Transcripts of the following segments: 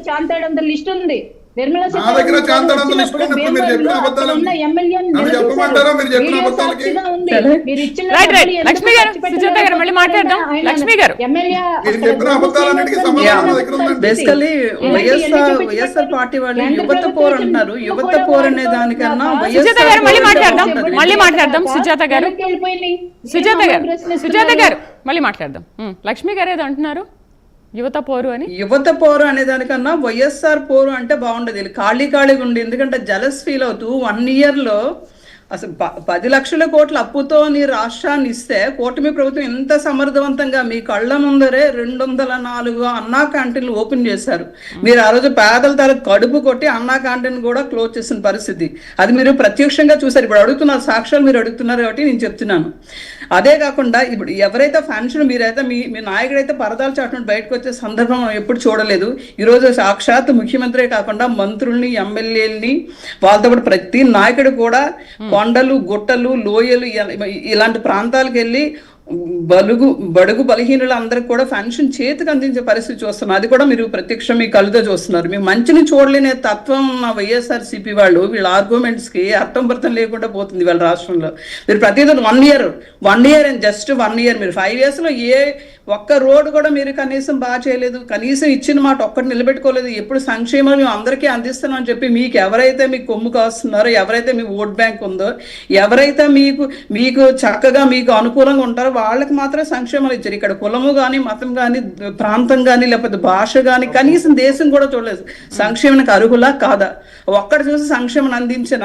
చాంతాడంత list ఉంది. నా దగ్గర చాంతాడంత లిస్ట్ ఉన్నప్పుడు మీరు చెప్పిన అబద్ధాలు నన్ను చెప్పమంటారా? మీరు చెప్పిన అబద్ధాలకి లక్ష్మి గారు, సుజాత గారు మళ్ళీ మాట్లాడదాం. లక్ష్మి గారు, మీరు చెప్పిన అబద్ధాలన్నిటికీ సమాధానం నా దగ్గర ఉందండి. బేసికల్లీ వైఎస్ఆర్ పార్టీ వాళ్ళు యువత పోరు అంటున్నారు. యువత పోరు అనే దానికన్నా సుజాత గారు మళ్ళీ మాట్లాడదాం. సుజాత గారు మళ్ళీ మాట్లాడదాం. లక్ష్మి గారు ఏదో అంటున్నారు యువత పోరు అని. యువత పోరు అనే దానికన్నా వైఎస్ఆర్ పోరు అంటే బాగుండదు. ఖాళీగా ఉండి, ఎందుకంటే జలస్ ఫీల్ అవుతూ 1 year లో అసలు 10 లక్షల కోట్ల అప్పుతో నీ రాష్ట్రాన్ని ఇస్తే కూటమి ప్రభుత్వం ఎంత సమర్థవంతంగా మీ కళ్ళ ముందరే 204 అన్నా క్యాంటీన్లు ఓపెన్ చేశారు. మీరు ఆ రోజు పేదల తల కడుపు కొట్టి అన్నా క్యాంటీన్ కూడా క్లోజ్ చేసిన పరిస్థితి అది మీరు ప్రత్యక్షంగా చూసారు. ఇప్పుడు అడుగుతున్నారు, సాక్ష్యాలు మీరు అడుగుతున్నారు కాబట్టి నేను చెప్తున్నాను. అదే కాకుండా ఇప్పుడు ఎవరైతే ఫ్యాన్షన్ మీరైతే మీ నాయకుడైతే పరదాలు చాటును బయటకు వచ్చే సందర్భం ఎప్పుడు చూడలేదు. ఈరోజు సాక్షాత్ ముఖ్యమంత్రి కాకుండా మంత్రుల్ని, ఎమ్మెల్యేలని, వాళ్ళతో పాటు ప్రతి నాయకుడు కూడా కొండలు, గుట్టలు, లోయలు ఇలాంటి ప్రాంతాలకు వెళ్ళి బడుగు బలహీనులు అందరికి కూడా పెన్షన్ చేతికి అందించే పరిస్థితి చూస్తున్నారు. అది కూడా మీరు ప్రత్యక్షం మీ కళ్ళతో చూస్తున్నారు. మీ మంచిని చూడలేని తత్వం ఉన్న వైఎస్ఆర్సీపీ వాళ్ళు వీళ్ళ ఆర్గ్యుమెంట్స్కి అర్థం పర్థం లేకుండా పోతుంది వాళ్ళ రాష్ట్రంలో. మీరు ప్రతిదీ 1 year అండ్ జస్ట్ 1 year, మీరు 5 yearsలో ఒక్క రోడ్డు కూడా మీరు కనీసం బాగా చేయలేదు. కనీసం ఇచ్చిన మాట ఒక్కటి నిలబెట్టుకోలేదు. ఎప్పుడు సంక్షేమం మేము అందరికీ అందిస్తున్నాం అని చెప్పి మీకు ఎవరైతే మీకు కొమ్ము కాస్తున్నారో, ఎవరైతే మీ ఓట్ బ్యాంక్ ఉందో, ఎవరైతే మీకు చక్కగా మీకు అనుకూలంగా ఉంటారో వాళ్ళకి మాత్రమే సంక్షేమాలు ఇచ్చారు. ఇక్కడ కులము కానీ, మతం కానీ, ప్రాంతం కానీ, లేకపోతే భాష కానీ, కనీసం దేశం కూడా చూడలేదు. సంక్షేమానికి అర్హులా కాదా ఒక్కటి చూసి సంక్షేమం అందించిన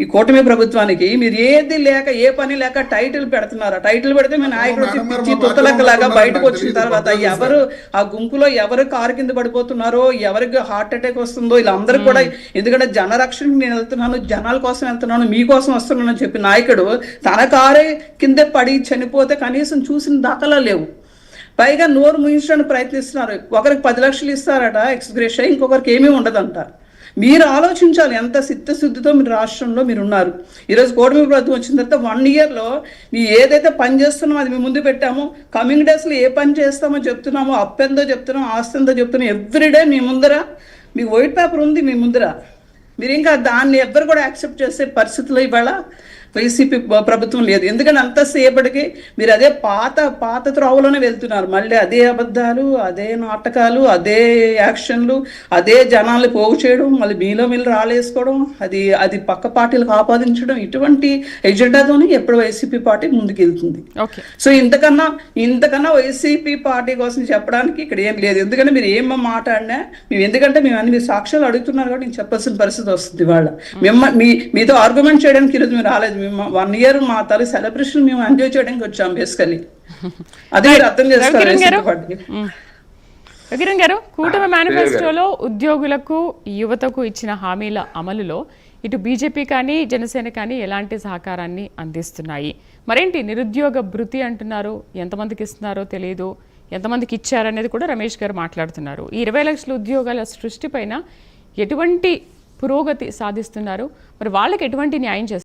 ఈ కూటమి ప్రభుత్వానికి మీరు ఏది లేక, ఏ పని లేక టైటిల్ పెడుతున్నారు. టైటిల్ పెడితే మీ నాయకుడు వచ్చి తుత్తలక్కలాగా బయటకు వచ్చిన తర్వాత ఎవరు ఆ గుంపులో ఎవరు కారు కింద పడిపోతున్నారో, ఎవరికి హార్ట్ అటాక్ వస్తుందో వీళ్ళందరూ కూడా, ఎందుకంటే జనరక్షణకి నేను వెళ్తున్నాను, జనాల కోసం వెళ్తున్నాను, మీకోసం వస్తున్నాను అని చెప్పి నాయకుడు తన కారే కింద పడి చనిపోతే కనీసం చూసిన దాఖలా లేవు. పైగా నోరు ముయించడానికి ప్రయత్నిస్తున్నారు. ఒకరికి 10 లక్షలు ఇస్తారట ఎక్స్గ్రేషియా, ఇంకొకరికి ఏమీ ఉండదంట. మీరు ఆలోచించాలి ఎంత చిత్తశుద్ధితో మీరు రాష్ట్రంలో మీరు ఉన్నారు. ఈరోజు కూటమి ప్రభుత్వం వచ్చిన తర్వాత 1 yearలో మీరు ఏదైతే పని చేస్తున్నామో అది మేము ముందు పెట్టాము. కమింగ్ డేస్లో ఏ పని చేస్తామో చెప్తున్నామో, అప్పెందో చెప్తున్నాం, ఆస్తి ఎంతో చెప్తున్నాం. ఎవ్రీడే మీ ముందర మీ వైట్ పేపర్ ఉంది మీ ముందర. మీరు ఇంకా దాన్ని ఎవ్వరు కూడా యాక్సెప్ట్ చేసే పరిస్థితుల్లో ఇవాళ వైసీపీ ప్రభుత్వం లేదు. ఎందుకంటే అంతసేపటికి మీరు అదే పాత త్రోవలోనే వెళ్తున్నారు. మళ్ళీ అదే అబద్ధాలు, అదే నాటకాలు, అదే యాక్షన్లు, అదే జనాల్ని పోగు చేయడం, మళ్ళీ మీలో మీరు రాలేసుకోవడం, అది పక్క పార్టీలకు ఆపాదించడం, ఇటువంటి ఎజెండాతోనే ఎప్పుడు వైసీపీ పార్టీ ముందుకెళ్తుంది. సో ఇంతకన్నా వైసీపీ పార్టీ కోసం చెప్పడానికి ఇక్కడ ఏం లేదు. ఎందుకంటే మీరు ఏం మాట్లాడినా ఎందుకంటే మేము అన్ని సాక్ష్యాలు అడుగుతున్నారు కాబట్టి నేను చెప్పాల్సిన పరిస్థితి వస్తుంది. వాళ్ళ మీతో ఆర్గ్యుమెంట్ చేయడానికి ఈరోజు మీరు రాలేదు. 1 year మా తల్లి సెలబ్రేషన్ మేము ఎంజాయ్ చేయడానికి వచ్చాం బేసికలీ. అదే అర్థం చేసుకోవాలి. గారు, కూటమి మేనిఫెస్టోలో ఉద్యోగులకు, యువతకు ఇచ్చిన హామీల అమలులో ఇటు బీజేపీ కానీ, జనసేన కానీ ఎలాంటి సహకారాన్ని అందిస్తున్నాయి? మరేంటి నిరుద్యోగ భృతి అంటున్నారు, ఎంతమందికి ఇస్తున్నారో తెలియదు, ఎంతమందికి ఇచ్చారనేది కూడా రమేష్ గారు మాట్లాడుతున్నారు. ఈ 20 లక్షల ఉద్యోగాల సృష్టి పైన ఎటువంటి పురోగతి సాధిస్తున్నారు, మరి వాళ్ళకి ఎటువంటి న్యాయం చేస్తారు?